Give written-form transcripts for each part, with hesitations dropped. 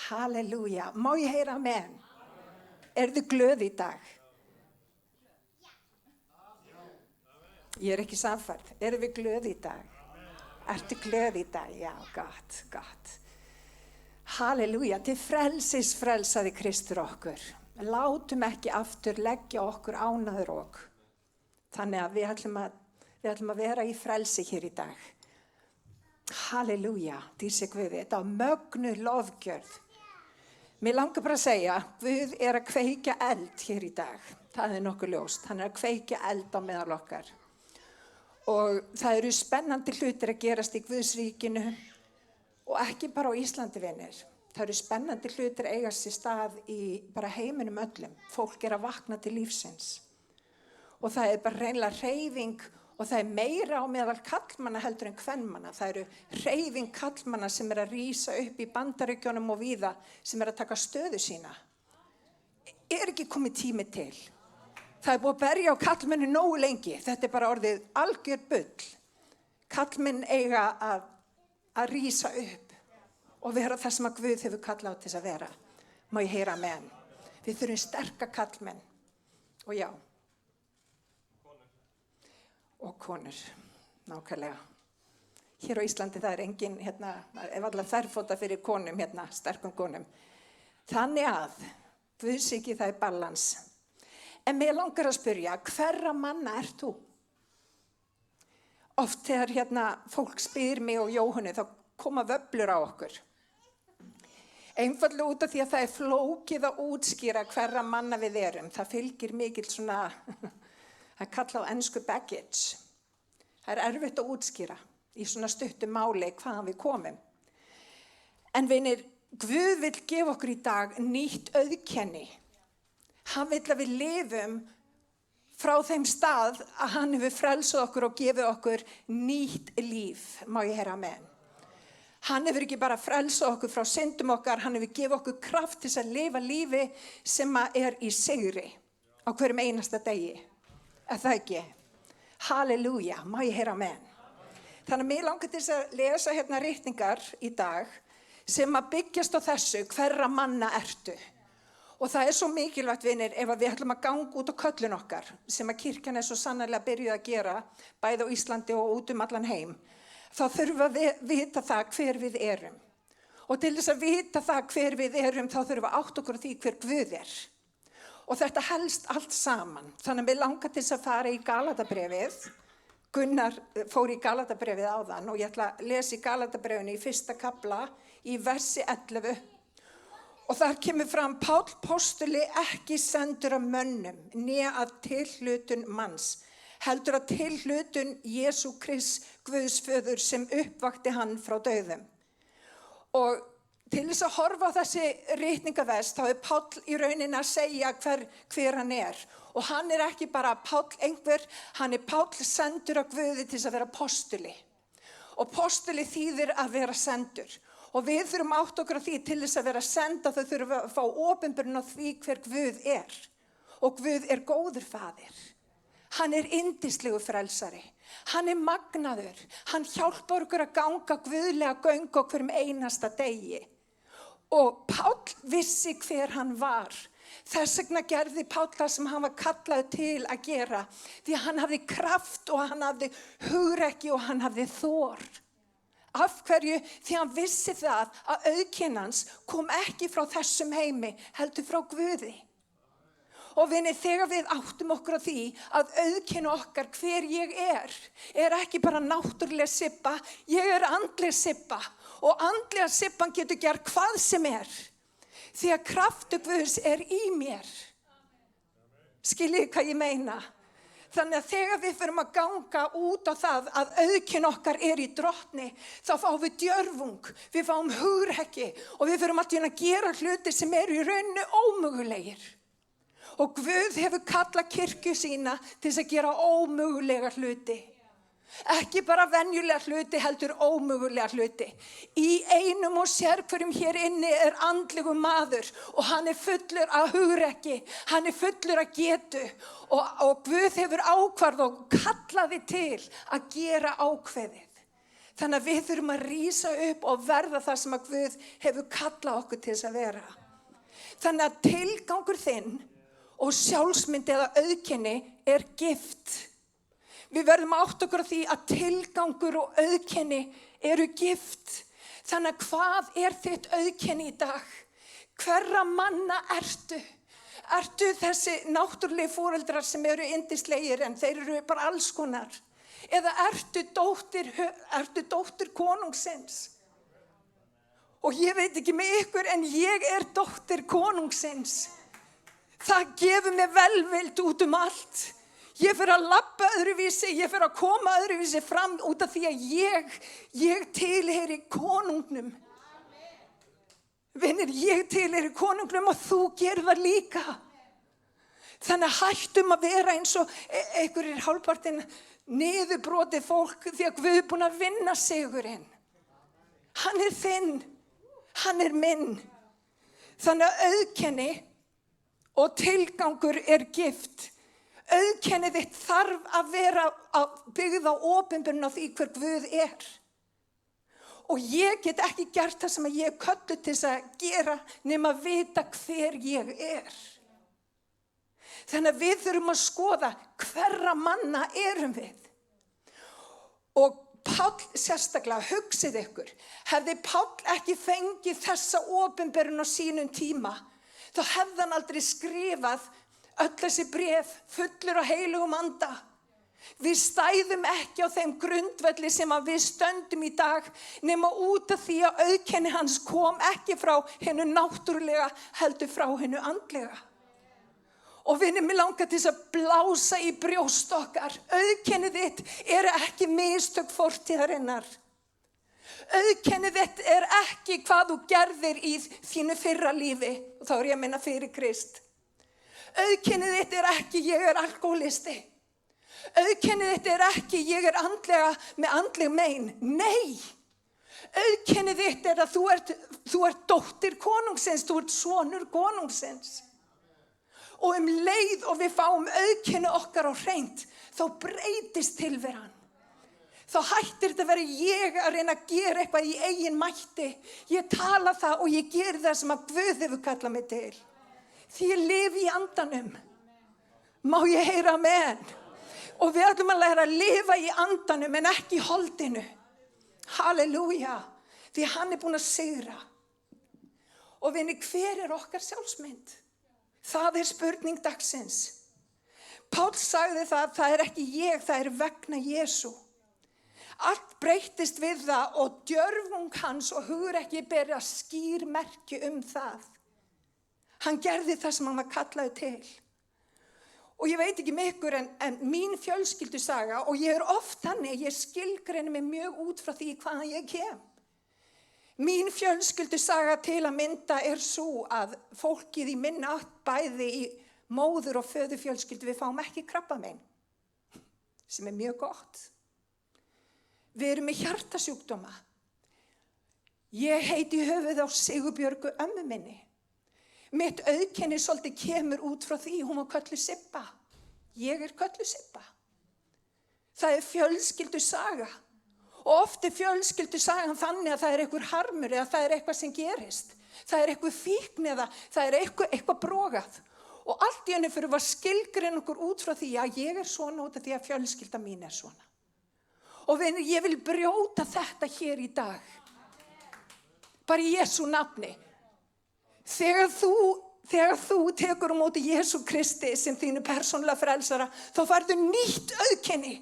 Halleluja. Má ég heyra amen? Eru þið glöð í dag? Ég er ekki sannfærð. Eru við glöð í dag? Ertu glöð í dag? Já, gott. Halleluja. Til frelsis frelsaði Kristur okkur. Látum ekki aftur leggja okkur ánæður ok. Þannig að við ætlum að vera í frelsi hér í dag. Halleluja, dísi Guði, þetta var mögnuð lofgjörð. Mér langar bara að segja, Guð er að kveikja eld hér í dag. Það er nokkuð ljóst, hann er að kveikja eld á meðal okkar. Og það eru spennandi hlutir að gerast í Guðsríkinu og ekki bara á Íslandi, vinir. Það eru spennandi hlutir að eiga sér stað í bara heiminum öllum. Fólk er að vakna til lífsins. Og það er bara hreinlega hreyfing og það er meira á meðal karlmanna heldur en kvenmanna. Það eru hreyfing karlmanna sem er að rísa upp í Bandaríkjunum og víða sem er að taka stöðu sína. Er ekki komið tími til? Það er búið að berja á karlmennu nógu lengi. Þetta er bara orðið algjör bull. Karlmenn eiga að rísa upp og vera það sem að Guð hefur kallað á til að vera. Má ég heyra amen? Við þurfum sterka karlmenn. Og já. Og konur, nákvæmlega. Hér á Íslandi það er engin, ef allar þærfóta fyrir konum, sterkum konum. Þannig að, Guðsríki það er balans. En mér langar að spyrja, hverra manna ert þú? Oft þegar fólk spyr mig og Jóhannu, þá koma vöflur á okkur. Einfaldlega út af því að það er flókið að útskýra hverra manna við erum. Það fylgir mikill svona... Það er kallað á ensku baggage. Það er erfitt að útskýra í svona stuttu máli hvaðan við komum. En vinir, Guð vill gefa okkur í dag nýtt auðkenni. Hann vill að við lifum frá þeim stað að hann hefur frelsað okkur og gefið okkur nýtt líf. Má ég heyra amen? Hann hefur ekki bara frelsað okkur frá syndum okkar, hann hefur gefið okkur kraft til að lifa lífi sem er í sigri á hverjum einasta degi. Er það ekki? Halleluja, má ég heyra amen. Þannig að mér langar til að lesa ritningar í dag sem að byggjast á þessu, hverra manna ertu. Og það er svo mikilvægt, vinir, ef við ætlum að ganga út á köllun okkar, sem að kirkjan er svo sannarlega byrjuð að gera, bæði á Íslandi og út allan heim, þá þurfum við að vita það hver við erum. Og til þess að vita það hver við erum, þá þurfum við að átta okkur á því hver Guð er. Og þetta helst allt saman. Þannig að við langar til þess að fara í Galatabrefið. Gunnar fór í Galatabrefið áðan og ég ætla að lesa í Galatabrefinu í 1. kafla í versi 11. Og þar kemur fram, Páll postuli ekki sendur af mönnum, né að tilhlutun manns, heldur að tilhlutun Jesú Krist Guðs föður sem uppvakti hann frá dauðum. Og til þess að horfa á þessi ritningavers, þá er Páll í rauninni að segja hver hann er. Og hann er ekki bara Páll einhver, hann er Páll sendur af Guði til þess að vera postuli. Og postuli þýðir að vera sendur. Og við þurfum átt okkur á því til þess að vera senda, þau þurfum að fá opinberun á því hver Guð er. Og Guð er góður faðir. Hann er yndislegu frelsari. Hann er magnaður. Hann hjálpar okkur að ganga guðlega göng á hverjum einasta degi. Og Páll vissi hver hann var. Þess vegna gerði Páll það sem hann var kallaður til að gera. Því hann hafði kraft og hann hafði hugrekki og hann hafði þor. Af hverju? Því hann vissi það að auðkennans kom ekki frá þessum heimi, heldur frá Guði. Og vinir, þegar við áttum okkur á því að auðkenna okkar hver ég er ekki bara náttúruleg sibba, ég er andleg sibba. Og andlega sibban getur gert hvað sem er. Því að kraftur Guðs er í mér. Skiljið hvað ég meina? Þannig að þegar við förum að ganga út á það að auðkenna okkar er í drottni, þá fáum við djörfung, við fáum hugrekki og við förum alltaf að gera hluti sem eru í rauninni ómögulegir. Og Guð hefur kallað kirkju sína til þess að gera ómögulega hluti. Ekki bara venjulega hluti, heldur ómögulega hluti. Í einum og sérhverjum hér inni er andlegur maður og hann er fullur af hugrekki, hann er fullur af getu og Guð hefur ákvarð og kallaði til að gera ákveðið. Þannig að við þurfum að rísa upp og verða það sem að Guð hefur kallað okkur til þess að vera. Þannig að tilgangur þinn og sjálfsmynd eða auðkenni er gift. Við verðum að átta okkur á því að tilgangur og auðkenni eru gift. Þannig að hvað er þitt auðkenni í dag? Hverra manna ertu? Ertu þessi náttúrulegu foreldrar sem eru yndislegir en þeir eru bara alls konar? Eða ertu dóttir konungsins? Og ég veit ekki með ykkur en ég er dóttir konungsins. Það gefur mér velvild út allt. Ég fer að labba öðruvísi, ég fer að koma öðruvísi fram út af því að ég tilheyri konungnum. Vinir, ég tilheyri konungnum og þú gerir það líka. Þannig að hættum að vera eins og einhverjir hálfpartinn niðurbrotið fólk því að Guð er búinn að vinna sigurinn. Hann er þinn, hann er minn. Þannig að auðkenni og tilgangur er gift. Auðkenni þitt þarf að vera byggð á opinberun á því hver Guð er. Og ég get ekki gert það sem ég er kölluð til þess að gera nema að vita hver ég er. Þannig að við þurfum að skoða hverra manna erum við. Og Páll sérstaklega, hugsið ykkur, hefði Páll ekki fengið þessa opinberun á sínum tíma, þá hefði hann aldrei skrifað öll þessi bréf fullur á heilugum anda. Við stæðum ekki á þeim grundvelli sem að við stöndum í dag nema út af því að auðkenni hans kom ekki frá hinu náttúrulega heldur frá hinu andlega. Og vinir, mig langar til þess að blása í brjóst okkar. Auðkenni þitt er ekki mistök fortíðarinnar. Auðkenni þitt er ekki hvað þú gerðir í þínu fyrra lífi. Og þá er ég að minna fyrir Krist. Auðkenni þitt er ekki ég er alkoholisti. Auðkenni þitt er ekki ég er andlega með andleg mein. Nei. Auðkenni þitt er að þú ert dóttir konungsins, þú ert sonur konungsins. Og leið og við fáum auðkenni okkar á hreint, þá breytist tilveran. Þá hættir þetta að vera ég að reyna að gera eitthvað í eigin mætti. Ég tala það og ég geri það sem að Guð hefur kallað mig til. Því ég lifi í andanum. Má ég heyra amen? Og við ætlum að læra að lifa í andanum en ekki í holdinu. Halleluja. Því hann er búinn að sigra. Og vinni, hver er okkar sjálfsmynd? Það er spurning dagsins. Páll sagði það er ekki ég, það er vegna Jesú. Allt breyttist við það og djörfung hans og hugrekki bera skýr merki það. Hann gerði það sem hann var kallaður til. Og ég veit ekki með ykkur en mín fjölskyldusaga, og ég er oft þannig, ég skilgreini mig mjög út frá því hvaðan ég kem. Mín fjölskyldusaga til að mynda er svo að fólkið í minni átt bæði í móður- og föðurfjölskyldu, við fáum ekki krabbamein, sem er mjög gott. Við erum með hjartasjúkdóma. Ég heiti í höfuð á Sigurbjörgu ömmu minni. Mitt auðkenni svolítið kemur út frá því, hún var kölluð Sibba. Ég er kölluð Sibba. Það er fjölskyldusaga. Og oft er fjölskyldusagan þannig að það er einhver harmur eða það er eitthvað sem gerist. Það er eitthvað fíkn eða það er eitthvað brogað. Og allt í henni fyrir að skilgreina okkur út frá því að ég er svona út af því að fjölskylda mín er svona. Og vinir, ég vil brjóta þetta hér í dag. Bara í Jesú nafni. Þegar þú tekur móti Jesú Kristi sem þínu persónulega frelsara, þá færðu nýtt auðkenni.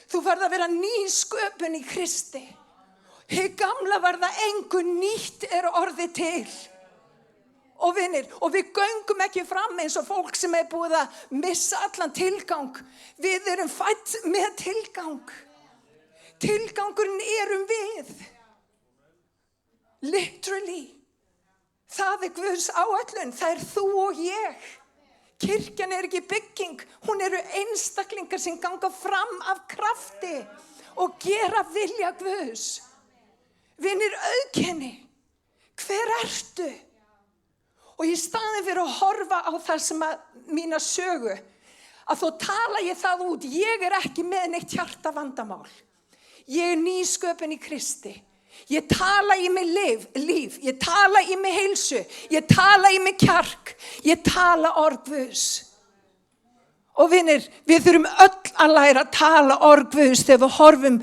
Þú færð að vera ný sköpun í Kristi. Hið gamla var það engu, nýtt er orðið til. Og vinir, og við göngum ekki fram eins og fólk sem er búið að missa allan tilgang. Við erum fædd með tilgang. Tilgangurinn erum við. Literally. Það er Guðs áætlun, það er þú og ég. Kirkjan er ekki bygging, hún eru einstaklingar sem ganga fram af krafti og gera vilja Guðs. Vinir, auðkenni, hver ertu? Og í staðinn fyrir að horfa á það sem mína sögu, að þó tala ég það út, ég er ekki með neitt hjartavandamál. Ég nýsköpun í Kristi. Ég tala í mig líf. Ég tala í mig heilsu. Ég tala í mig kjark. Ég tala orð Guðs. Og vinir, við þurfum öll að læra að tala orð Guðs þegar við horfum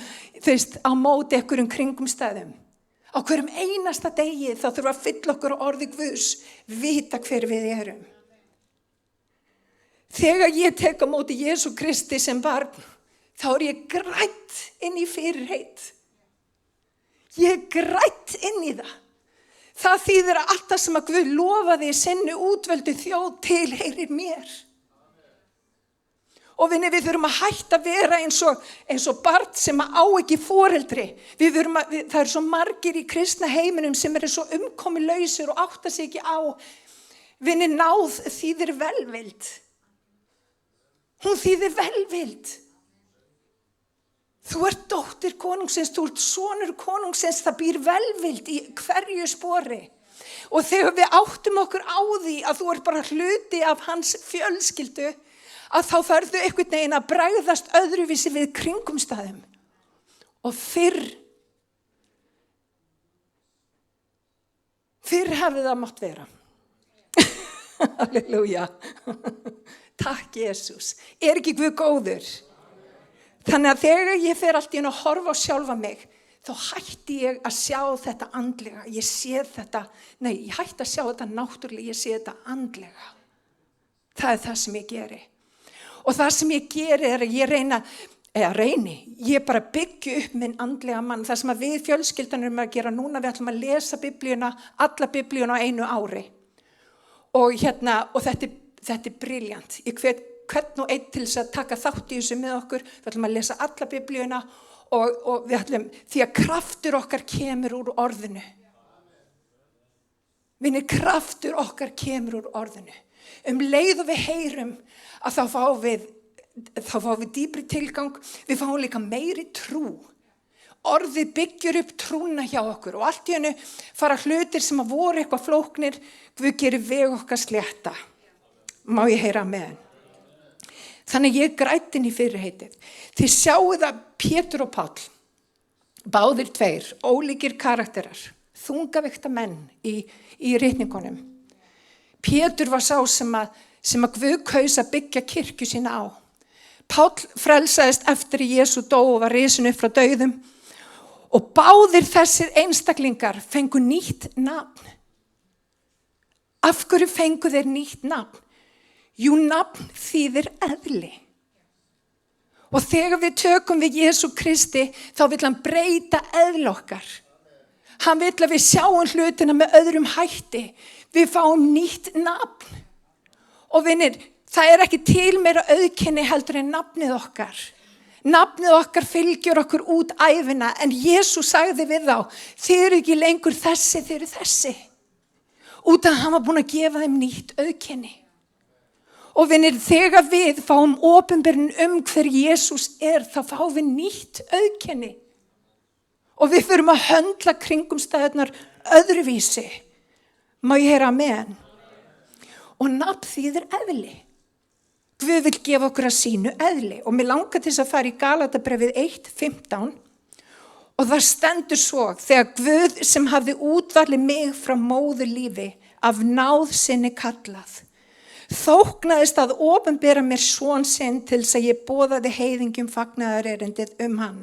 á móti einhverjum kringumstæðum. Á hverjum einasta degi þá þurfum að fylla okkur á orði Guðs, vita hver við erum. Þegar ég tek á móti Jesú Kristi sem barn, þá ég grætt inn í fyrirheit. Ég grætt inn í það. Það þýðir að allt það sem að Guð lofaði sinni útvöldu þjóð tilheyrir mér. Og við þurfum að hætta að vera eins og barn sem á ekki foreldri. Það eru svo margir í kristna heiminum sem eru svo umkomuleysir og átta sig ekki á. Náð þýðir velvild. Hún þýðir velvild. Þú ert dóttir konungsins, þú ert sonur konungsins, það býr velvild í hverju spori. Og þegar við áttum okkur á því að þú ert bara hluti af hans fjölskyldu, að þá ferðu einhvern veginn að bregðast öðruvísi við kringumstæðum. Og fyrr hefði það mátt vera. Halleluja. Takk Jesús. Ekki Guð góður? Þannig að þegar ég fer allt í einu að horfa á sjálfa mig, þá hætti ég að sjá þetta andlega. Ég hætti að sjá þetta náttúrulega, ég sé þetta andlega. Það það sem ég geri. Og það sem ég geri er að ég bara byggja upp minn andlega mann. Það sem að við fjölskyldan erum að gera núna, við ætlum að lesa biblíuna, alla biblíuna á einu ári. Og þetta er briljant. Ég hvet hvern og einn til þess að taka þátt í þessu með okkur. Við ætlum að lesa alla biblíuna og við ætlum, því að kraftur okkar kemur úr orðinu. Kraftur okkar kemur úr orðinu. Leið og við heyrum að þá fáum við dýpri tilgang, við fáum líka meiri trú. Orðið byggjur upp trúna hjá okkur og allt í einu fara hlutir sem að voru eitthvað flóknir, Guð gerir veg okkar slétta. Má ég heyra með? Þannig ég græt inn í fyrirheitið. Þið sjáu það Pétur og Páll, báðir tveir, ólíkir karakterar, þungaveikta menn í ritningunum. Pétur var sá sem að Guð kaus að byggja kirkju sína á. Páll frelsaðist eftir að Jesú dó og var risin upp frá dauðum. Og báðir þessir einstaklingar fengu nýtt nafn. Af hverju fengu þeir nýtt nafn? Jú, nafn þýðir eðli. Og þegar við tökum við Jesú Kristi, þá vill hann breyta eðli okkar. Hann vill að við sjáum hlutina með öðrum hætti. Við fáum nýtt nafn. Og vinir, það er ekki til meira auðkenni heldur en nafnið okkar. Nafnið okkar fylgjur okkur út ævina, en Jesús sagði við þá, þið eru ekki lengur þessi, þið eru þessi. Út að hann var búin að gefa þeim nýtt auðkenni. Og vinir, þegar við fáum opinberun hver Jesús er, þá fáum við nýtt auðkenni. Og við förum að höndla kringumstæðurnar öðruvísi. Má ég heyra amen? Og nafn þýðir eðli. Guð vill gefa okkur að sínu eðli. Og mér langar til þess að fara í Galatabrefið 1:15. Og það stendur svo, þegar Guð sem hafði útvalið mig frá móðurlífi af náð sinni kallað, þóknaðist að opinbera mér son sinn til þess að ég boðaði heiðingjum fagnaðarerindið hann.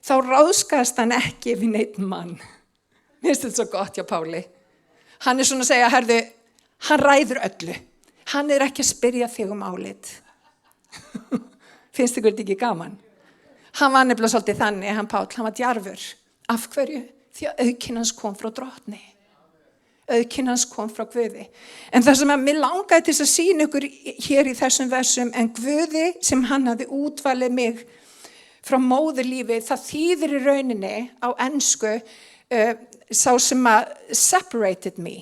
Þá ráðskaðist hann ekki við neinn mann. Mér finnst þetta svo gott hjá Páli. Hann er svona að segja, herðu, hann ræður öllu. Hann er ekki að spyrja þig álit. Finnst ykkur þetta ekki gaman? Hann var nefnilega svolítið þannig, hann Páll, hann var djarfur. Af hverju? Því að auðkinn hans kom frá drottni. Auðkinn hans kom frá Guði. En það sem að mér langaði til að sýna ykkur hér í þessum versum, en Guði sem hann hafði útvalið mig frá móðurlífi, það þýðir í rauninni á ensku sá sem að separated me.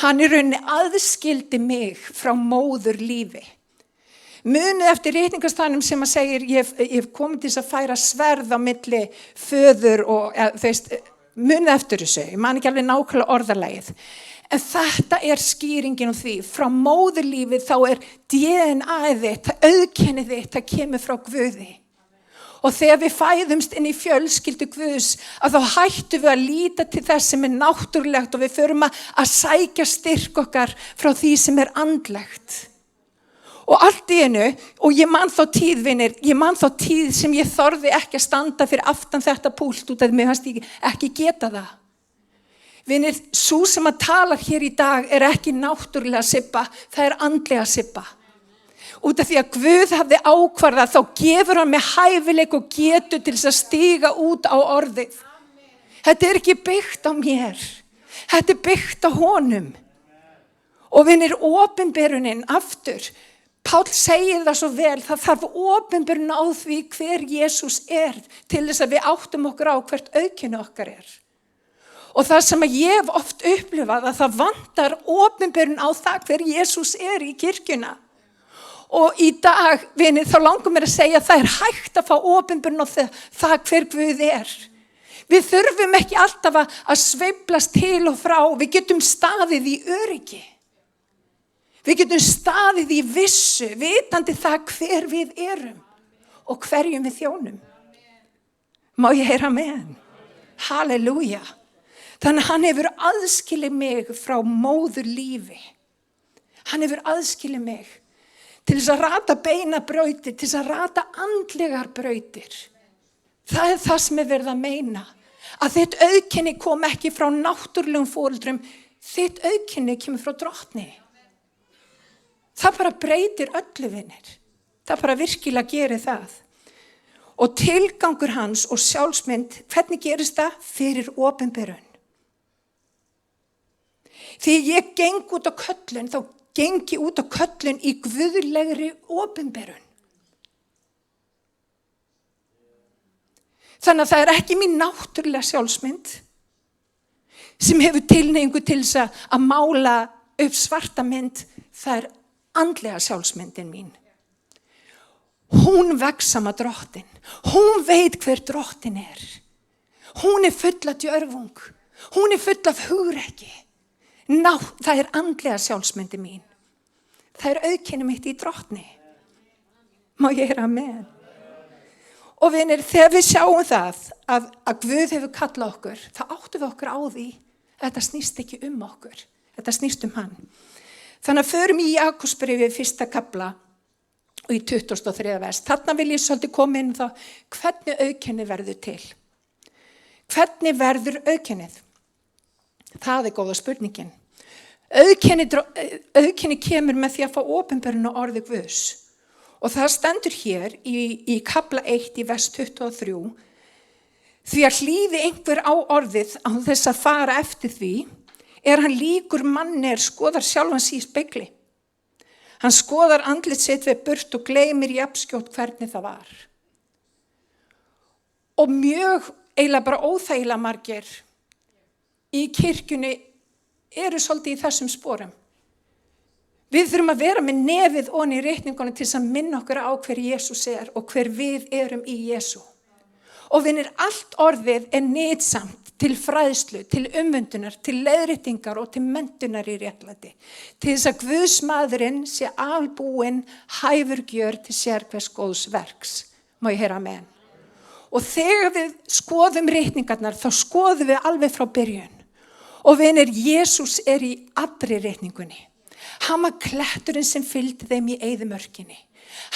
Hann í rauninni aðskildi mig frá móðurlífi. Munið eftir ritningastanum sem að segir, ég hef komið til þess að færa sverð á milli föður og, munið eftir þessu, ég man ekki alveg nákvæmlega orðalagið. En þetta er skýringin á því, frá móðurlífið þá er DNA-ið þitt, auðkennið þitt, það kemur frá Guði. Og þegar við fæðumst inn í fjölskyldu Guðs, að þá hættum við að líta til þess sem náttúrulegt og við förum að sækja styrk okkar frá því sem andlegt. Og allt í einu, og ég man þá tíð, vinir, ég man þá tíð sem ég þorði ekki að standa fyrir aftan þetta púlt út af mér fannst ég ekki geta það. Vinir, sú sem að talar hér í dag ekki náttúrulega Sibba, það andlega Sibba. Út af því að Guð hafði ákvarðað, þá gefur hann með hæfileik og getu til þess að stíga út á orðið. Þetta ekki byggt á mér, þetta byggt á honum. Og vinir, opinberunin aftur, Páll segir það svo vel, það þarf opinberun á því hver Jesús til þess að við áttum okkur á hvert auðkenni okkar Og það sem að ég hef oft upplifað að það vantar opinberun á það hver Jesús í kirkjuna. Og í dag, vinir, þá langar mér að segja að það hægt að fá opinberun á það hver Guð Við þurfum ekki alltaf að sveiflast til og frá, við getum staðið í öryggi. Við getum staðið í vissu, vitandi það hver við erum og hverjum við þjónum. Má ég heyra amen? Halleluja. Þannig að hann hefur aðskilið mig frá móðurlífi. Hann hefur aðskilið mig til þess að rata beinabrautir, til þess að rata andlegar brautir. Það það sem verið að meina. Að þitt auðkenni kom ekki frá náttúrulegum foreldrum, þitt auðkenni kemur frá drottni. Það bara breytir öllu, vinir. Það bara virkilega gerir það. Og tilgangur hans og sjálfsmynd, hvernig gerist það? Fyrir opinberun. Þegar ég geng út á köllun, þá geng ég út á köllun í guðlegri opinberun. Þannig að það ekki mín náttúrulega sjálfsmynd sem hefur tilhneigingu til þess að mála upp svarta mynd, það andlega sjálfsmyndin mín. Hún vex sama drottin. Hún veit hver drottin Hún full af djörfung. Hún full af hugrekki. Það andlega sjálfsmyndin mín. Það auðkenni mitt í drottni. Má ég heyra amen? Og vinir, þegar við sjáum það að Guð hefur kallað okkur, þá áttum við okkur á því að þetta snýst ekki okkur. Þetta snýst hann. Þannig að förum í Jakobsbréfið 1. kafla og í 23. vers. Þarna vil ég svolítið koma inn þá hvernig auðkenni verður til. Hvernig verður auðkennið? Það góða spurningin. Auðkenni kemur með því að fá opinberun á orði Guðs. Og það stendur hér í kafla 1 í vers 23. Því að hlýði einhver á orðið á þess að fara eftir því, hann líkur manni skoðar sjálfan sig í spegli. Hann skoðar andlit sitt við burt og gleymir jafnskjótt hvernig það var. Og mjög eiginlega bara óþægilega margir í kirkjunni svolítið í þessum sporum. Við þurfum að vera með nefið onni í reikningunum til þess að minna okkur á hver Jesús og hver við erum í Jesú. Og vinir, allt orðið nytsamt til fræðslu, til umvöndunar, til leiðréttingar og til menntunar í réttlæti. Til þess að Guðsmaðurinn sé albúinn hæfurgjör til sérhvers góðs verks. Má ég heyra amen? Og þegar við skoðum reikningarnar, þá skoðum við alveg frá byrjun. Og vinir, Jesús í allri reikningunni. Hann var kletturinn sem fylgdi þeim í eyðimörkinni.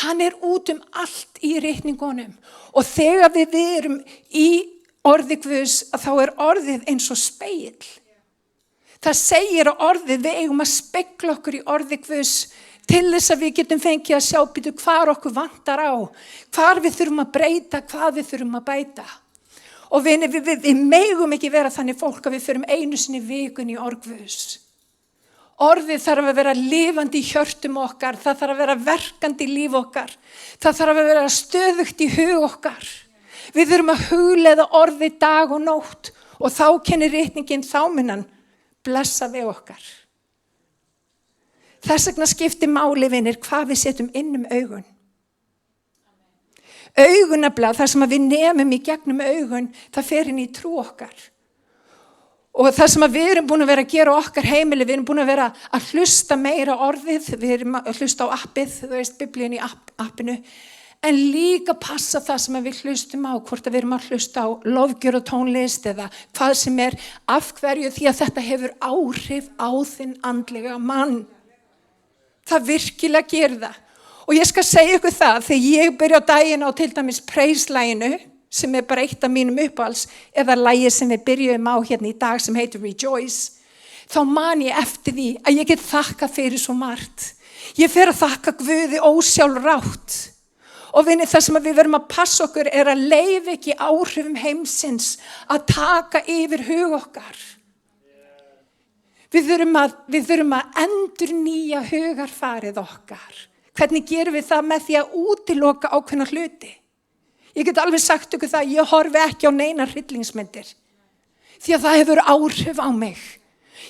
Hann út allt í reikningunum. Og þegar við erum í orði Guðs, þá orðið eins og spegill. Það segir að orðið, við eigum að spegla okkur í orði Guðs til þess að við getum fengið að sjá býtu hvar okkur vantar á, hvar við þurfum að breyta, hvað við þurfum að bæta. Og við megum ekki vera þannig fólk að við förum einu sinni í vikun í orð Guðs. Orðið þarf að vera lifandi í hjörtum okkar, það þarf að vera verkandi í líf okkar, það þarf að vera stöðugt í hug okkar. Við þurfum að hugleiða orðið dag og nótt og þá kennir ritningin þámunan blessa við okkar. Þess vegna skiptir máli, vinir, hvað við setjum inn augun. Augunabla, það sem við nemum í gegnum augun, það fer inn í trú okkar. Og það sem við erum búin að vera að gera okkar heimili, við erum búin að vera að hlusta meira orðið, við erum að hlusta á appið, þú veist, biblíun í appinu, En líka passa það sem við hlustum á, hvort að við erum að hlusta á lofgjör og tónlist eða hvað sem af hverju, því að þetta hefur áhrif á þinn andlega mann. Það virkilega gerir það. Og ég skal segja ykkur það, þegar ég byrja á daginn á til dæmis praise-laginu, sem bara eitt af mínum uppáhalds, eða lagið sem við byrjum á hérna í dag sem heitir Rejoice, þá man ég eftir því að ég get þakkað fyrir svo margt. Ég fer að þakka Guði ósjálfrátt. Og það sem við verum að passa okkur að leyfa ekki áhrifum heimsins að taka yfir hug okkar. Við þurfum að endurnýja hugarfarið okkar. Hvernig gerum við það? Með því að útiloka ákveðna hluti. Ég get alveg sagt ykkur það, ég horfi ekki á neina hryllingsmyndir. Því að það hefur áhrif á mig.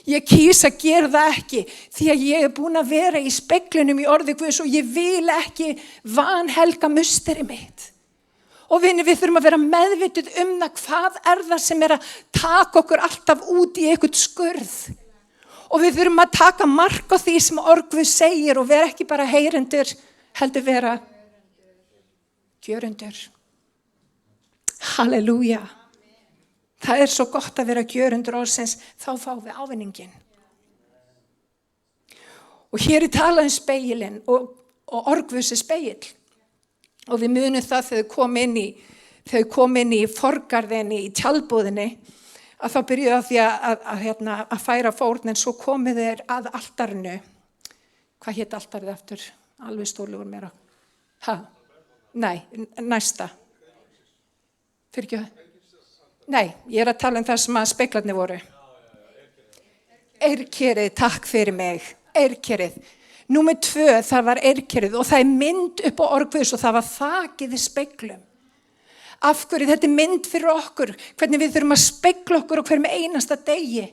Ég kýs að gera það ekki því að ég búin að vera í speglunum í orði Guðs og ég vil ekki vanhelga musteri mitt. Og við þurfum að vera meðvituð það, hvað það sem að taka okkur alltaf út í eitthvað skurð. Og við þurfum að taka mark á því sem orð Guðs segir og vera ekki bara heyrendur, heldur vera gjörendur. Halleluja. Það svo gott að vera gjörendur orðsins, þá fáum við ávinningin. Og hér talað spegilinn og orð Guðs spegill. Og við munum það þegar þau kom inn í forgarðinni, í tjaldbúðinni, að þá byrjuðu því að færa fórn, en svo komið þeir að altarinu. Hvað hét altarið aftur? Alveg stólugur mér á. Nei, næsta. Fyrir ekki það? Nei, ég að tala það sem að speglarnir voru. Eirkerið, takk fyrir mig. Eirkerið. Númer 2, það var eirkerið og það mynd upp á orð Guðs og það var þakið í speglum. Af hverju? Þetta mynd fyrir okkur. Hvernig við þurfum að spegla okkur og hverjum einasta degi.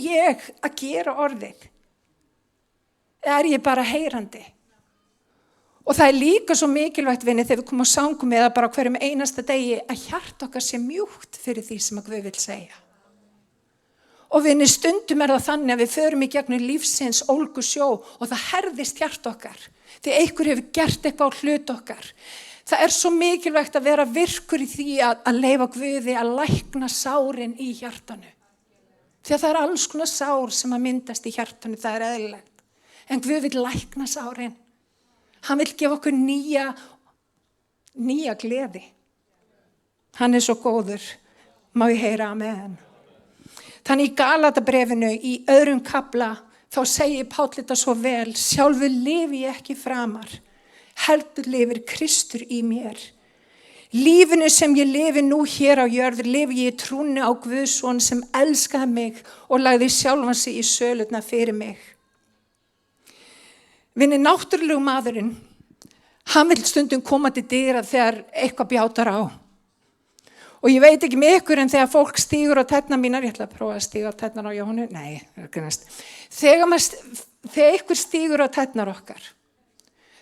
Ég að gera orðið? Eða ég bara heyrandi? Og það líka svo mikilvægt vinni þegar við komum á sangum eða bara hverjum einasta degi að hjarta okkar sé mjúkt fyrir því sem að Guð vil segja. Og vinni stundum það þannig að við förum í gegnum lífsins ólgu sjó og það herðist hjarta okkar. Því einhver hefur gert eitthvað á hlut okkar. Það svo mikilvægt að vera virkur í því að leyfa Guði að lækna sárin í hjartanu. Því að það alls konar sár sem að myndast í hjartanu, það eðlilegt. En Guð vil lækna sárin. Hann vil gefa okkur nýja gleði. Hann svo góður. Má ég heyra amen. Þannig í Galatabréfinu í 2. kafla þá segir Páll þetta svo vel. Sjálfur lifi ég ekki framar. Heldur lifir Kristur í mér. Lífinu sem ég lifi nú hér á jörð lifi ég í trúnni á Guðs son sem elskaði mig og lagði sjálfan sig í sölurnar fyrir mig. Vinni náttúrulegu maðurinn, hann vil stundum koma til dyra þegar eitthvað bjátar á. Og ég veit ekki með ykkur en þegar fólk stígur á tærnar mínar, ég ætla að prófa að stíga á tærnar á Jóhannu, nei, þegar ykkur stígur á tærnar okkar,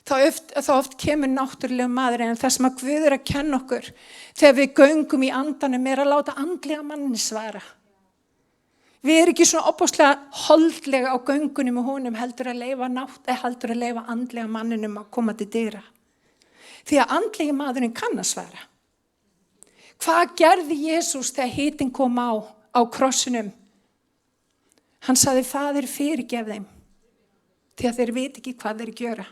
þá oft kemur náttúrulegu maðurinn en það sem að Guð að kenna okkur þegar við göngum í andanum að láta andlega manni svara. Við ekki svona opaslega holdlega á göngunum og honum heldur að leyfa andlega manninum að koma til dyra. Því að andlegi maðurinn kann að svara. Hvað gerði Jesús þegar hitinn kom á krossinum? Hann sagði, Faðir, fyrirgef þeim, því að þeir vita ekki hvað þeir gjöra.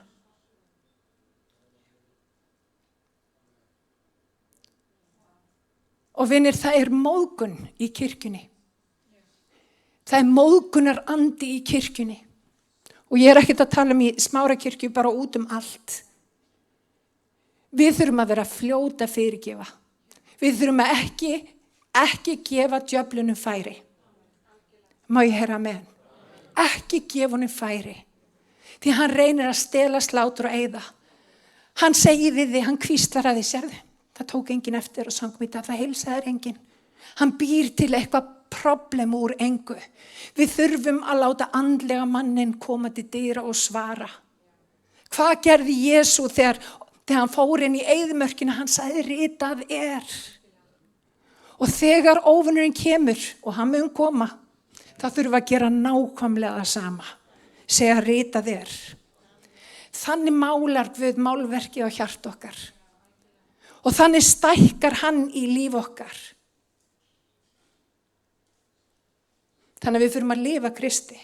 Og vinir, það móðgun í kirkjunni. Það móðgunar andi í kirkjunni. Og ég ekkert að tala í Smárakirkju bara út allt. Við þurfum að vera fljóta að fyrirgefa. Við þurfum að ekki gefa djöflunum færi. Má ég heyra amen? Ekki gefa honum færi. Því hann reynir að stela, slátra og eyða. Hann segir við þig, hann hvíslar að þig, sérðu. Það tók enginn eftir og sangum í það heilsaði enginn. Hann býr til eitthvað problem úr engu. Við þurfum að láta andlega mannin koma til dyra og svara. Hvað gerði Jesú þegar hann fór inn í eyðimörkina? Hann sagði, ritað Og þegar óvinurinn kemur og hann mun koma, þá þurfum við að gera nákvæmlega það sama. Segja ritað Þannig málar Guð málverkið á hjart okkar. Og þannig stækkar hann í líf okkar. Þannig að við þurfum að lifa Kristi.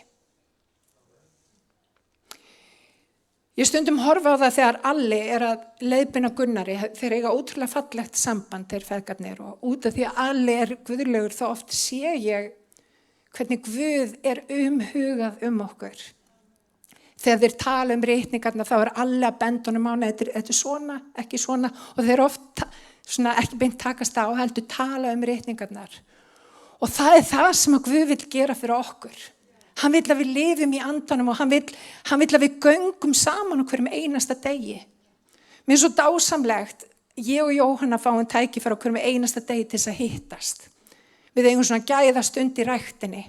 Ég stundum horfa á það þegar Alli að leiðbeina Gunnari, þeir eiga ótrúlega fallegt samband, þeir feðgarnir, og út af því að Alli guðlegur þá oft sé ég hvernig Guð umhugað okkur. Þegar þeir tala ritningarna þá Alli að benda honum á, þetta svona, ekki svona, og þeir oft svona, ekki beint takast á, heldur tala ritningarnar. Og það það sem að Guð vill gera fyrir okkur. Hann vill að við lifum í andanum og hann vill að við göngum saman á hverjum einasta degi. Mér svo dásamlegt, ég og Jóhanna fáum tækifæri á hverjum einasta degi til þess að hittast. Við eigum svona gæðastund í ræktinni.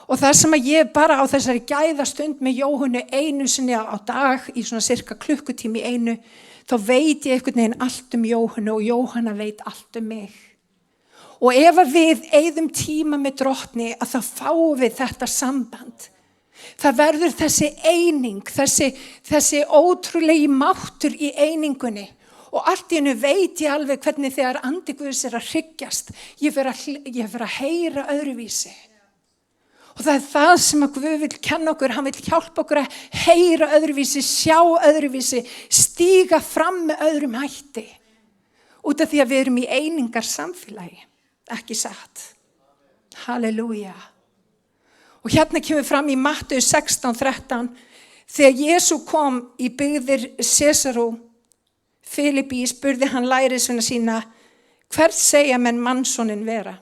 Og það sem að ég bara á þessari gæðastund með Jóhannu einu sinni á dag, í svona cirka klukkutími einu, þá veit ég einhvern veginn allt Jóhannu og Jóhanna veit allt mig. Og ef við eyðum tíma með Drottni að þá fáum við þetta samband. Það verður þessi eining, þessi ótrúlegi máttur í einingunni. Og allt í einu veit ég alveg hvernig þegar andi Guðs að hryggjast, ég fer að heyra öðruvísi. Og það það sem að Guð vill kenna okkur, hann vill hjálpa okkur að heyra öðruvísi, sjá öðruvísi, stíga fram með öðrum hætti. Út af því að við erum í einingar samfélagi. Ekki satt. Halleluja. Og hérna kemur fram í Mattheus 16:13 þegar Jesú kom í byggðir Sesarú Filippí spurði hann lærisveina sína hvert segja menn mannssonin vera?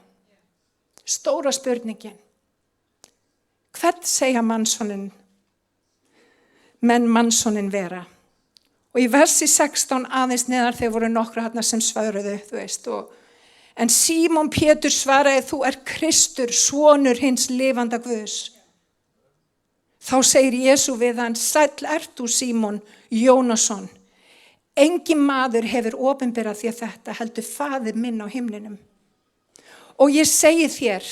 Stóra spurningin. Hvert segja menn mannssonin vera? Og í versi 16 aðeins neðar þegar voru nokkra þarna sem svöruðu, þú veist, en Símon Pétur svaraði, þú Kristur, sonur hins lifanda Guðs. Þá segir Jesú við hann, sæll ert þú Símon Jónasson. Engin maður hefur opinberað þér þetta, heldur faðir minn á himninum. Og ég segi þér,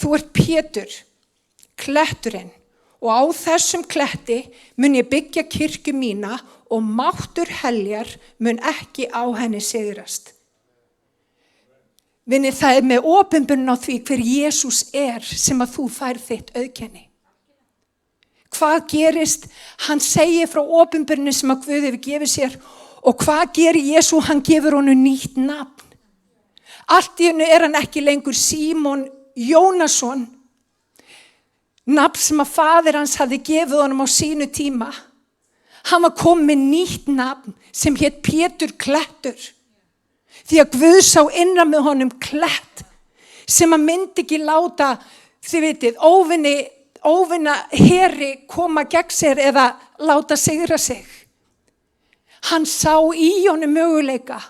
þú Pétur, kletturinn, og á þessum kletti mun ég byggja kirkju mína og máttur heljar mun ekki á henni sigrast. Vinni, það með opinberun á því hver Jesús sem að þú fær þitt auðkenni. Hvað gerist? Hann segir frá opinberunni sem að Guð hefur gefið sér og hvað gerir Jesú? Hann gefur honum nýtt nafn. Allt í einu hann ekki lengur Símon Jónasson, nafn sem að faðir hans hafði gefið honum á sínu tíma. Hann var komið með nýtt nafn sem hét Pétur klettur. Því að Guð sá innra með honum klett sem að myndi ekki láta, þið vitið, óvinna heri koma gegn sér eða láta sigra sig. Hann sá í honum möguleika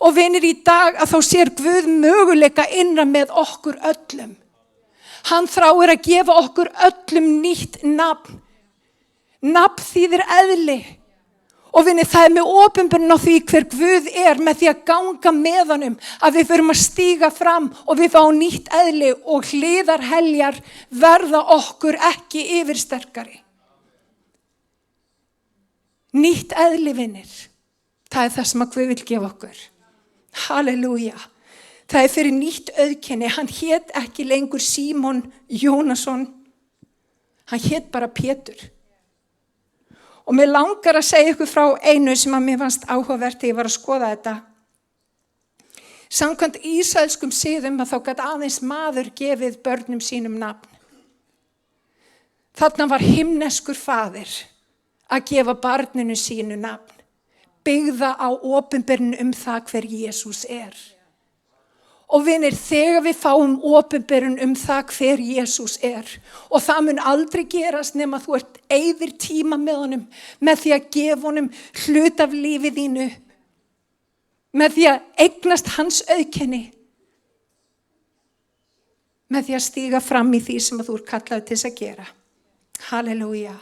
og vinir í dag að þá sér Guð möguleika innra með okkur öllum. Hann þráir að gefa okkur öllum nýtt nafn. Nafn þýðir eðli. Og vinni, það með opinberun á því hver Guð með því að ganga með honum, að við förum að stíga fram og við fáum nýtt eðli og hliðarheljar verða okkur ekki yfirsterkari. Nýtt eðli, vinir. Það það sem að Guð vill gefa okkur. Halleluja. Það fyrir nýtt auðkenni. Hann hét ekki lengur Símon Jónasson. Hann hét bara Pétur. Og mér langar að segja ykkur frá einu sem að mér fannst áhugavert þegar ég var að skoða þetta. Samkvæmt ísraelskum siðum að þá gat aðeins maður gefið börnum sínum nafn. Þarna var himneskur faðir að gefa barninu sínu nafn, byggða á opinberun það hver Jesús Og vinir, þegar við fáum opinberun það hver Jesús og það mun aldrei gerast nema þú eyðir tíma með honum, með því að gefa honum hlut af lífið þínu, með því að eignast hans auðkenni, með því að stíga fram í því sem að þú kallaður til þess að gera. Halleluja.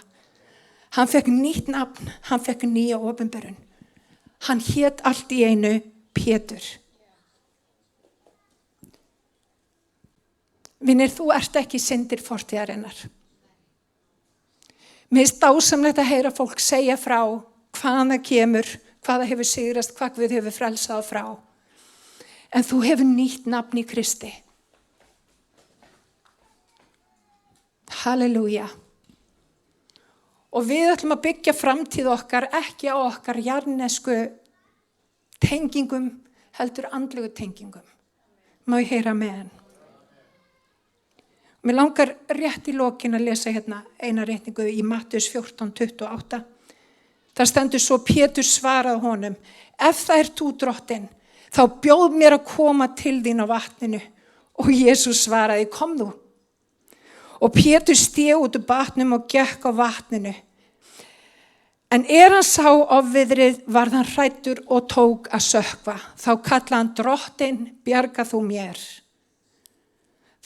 Hann fekk nýtt nafn, hann fekk nýja opinberun. Hann hét allt í einu Pétur. Vinir, þú ert ekki syndir fortíðarinnar. Mér finnst dásamlegt að heyra fólk segja frá hvaðan það kemur, hvað það hefur sigrast, hvað Guð hefur frelsað frá. En þú hefur nýtt nafn í Kristi. Halleluja. Og við ætlum að byggja framtíð okkar ekki á okkar jarðnesku tengingum, heldur andlegu tengingum. Má ég heyra með hann? Mér langar rétt í lokin að lesa hérna eina rétningu í Mattheus 14:28. Það stendur svo: Pétur svaraði honum: ef það ert þú drottinn, þá bjóð mér að koma til þín á vatninu. Og Jesús svaraði: kom þú. Og Pétur sté út úr bátnum og gekk á vatninu. En hann sá ofviðrið, varð hann hræddur og tók að sökkva. Þá kallaði hann: Drottinn, bjarga þú mér.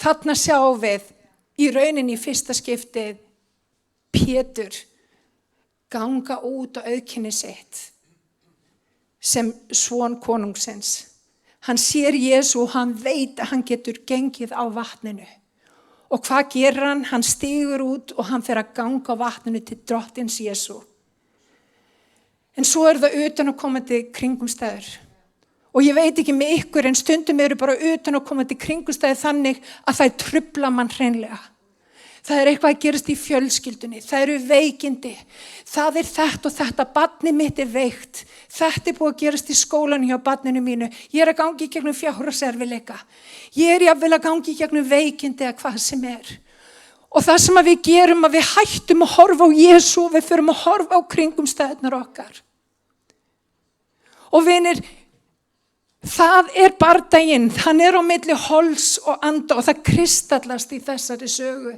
Þarna sjáum við í rauninni í fyrsta skiptið Pétur ganga út á auðkynni sitt sem son konungsins. Hann sér Jesú og hann veit að hann getur gengið á vatninu. Og hvað gerir hann? Hann stígur út og hann fer að ganga á vatninu til drottins Jesú. En svo það utanaðkomandi kringumstæður. Og ég veit ekki með ykkur, en stundum eru bara utanaðkomandi kringumstæður þannig að það trufla mann hreinlega. Það eitthvað að gerast í fjölskyldunni, það eru veikindi, það þetta og þetta, barnið mitt veikt, þetta búið að gerast í skólanum hjá barninu mínu, ég að gangi í gegnum fjárhagserfiðleika, ég jafnvel að gangi í gegnum veikindi eða hvað sem Og það sem við gerum, að við hættum að horfa á Jesú, við förum að horfa á kringumstæðurnar okkar. Og vinir, það bardaginn, hann á milli hols og anda og það kristallast í þessari sögu.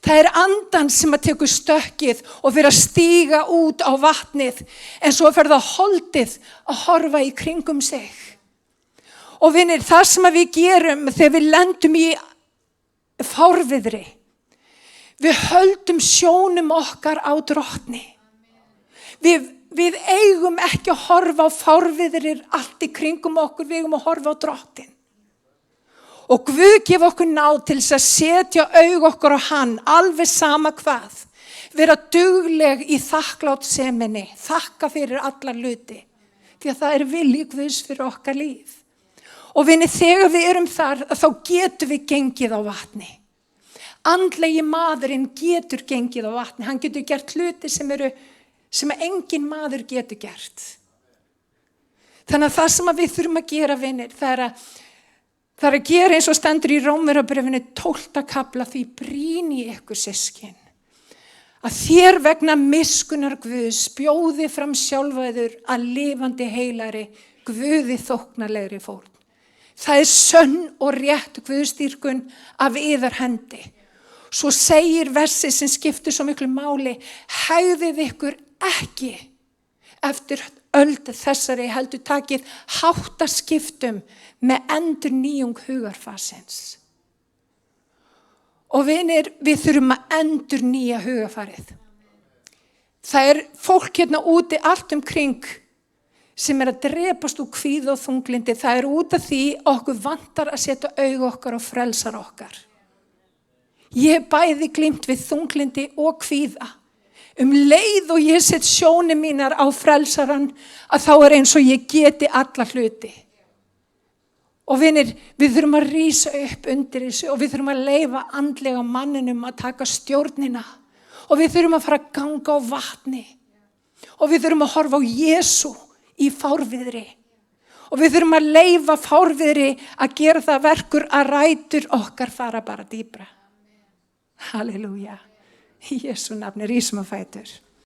Það andan sem að tekur stökkið og fyrir að stíga út á vatnið, en svo fyrir það holdið að horfa í kringum sig. Og vinir, það sem við gerum þegar við lendum í fárviðri, við höldum sjónum okkar á drottni. Við eigum ekki að horfa á fárviðrir allt í kringum okkur, við eigum að horfa á drottin. Og Guð gef okkur náð til þess að setja augu okkur á hann, alveg sama hvað. Vera dugleg í þakkláttseminni, þakka fyrir alla hluti. Því að það vilji Guðs fyrir okkar líf. Og vinni, þegar við erum þar, þá getum við gengið á vatni. Andlegi maðurinn getur gengið á vatni. Hann getur gert hluti sem engin maður getur gert. Þannig að það sem við þurfum að gera, vinir, það að gera eins og stendur í Rómverjabréfinu 12. kafla: því brýni ykkur systkin, að þér vegna miskunnar Guðs bjóði fram sjálfaður að lifandi heilari, Guði þóknarlegri fórn. Það sönn og rétt Guðstýrkun af yðar hendi. Svo segir versi sem skiptir svo miklu máli: hegðið ykkur ekki eftir öld þessari, heldur takið háttaskiptum með endurnýjung hugarfarsins. Og vinir, við þurfum að endurnýja hugarfarið. Það fólk hérna úti allt kring sem að drepast úr kvíða og þunglindi. Það út af því okkur vantar að setja augu okkar og frelsar okkar. Ég hef bæði glímt við þunglindi og kvíða. Leið og ég set sjónir mínar á frelsaran, að þá eins og ég geti alla hluti. Og vinir, við þurfum að rísa upp undir þessu og við þurfum að leyfa andlega manninum að taka stjórnina. Og við þurfum að fara að ganga á vatni. Og við þurfum að horfa á Jesú í fárviðri. Og við þurfum að leyfa fárviðri að gera það verkur að rætur okkar fara bara dýpra. Halleluja. Í Jesú nafni, rísum á fætur.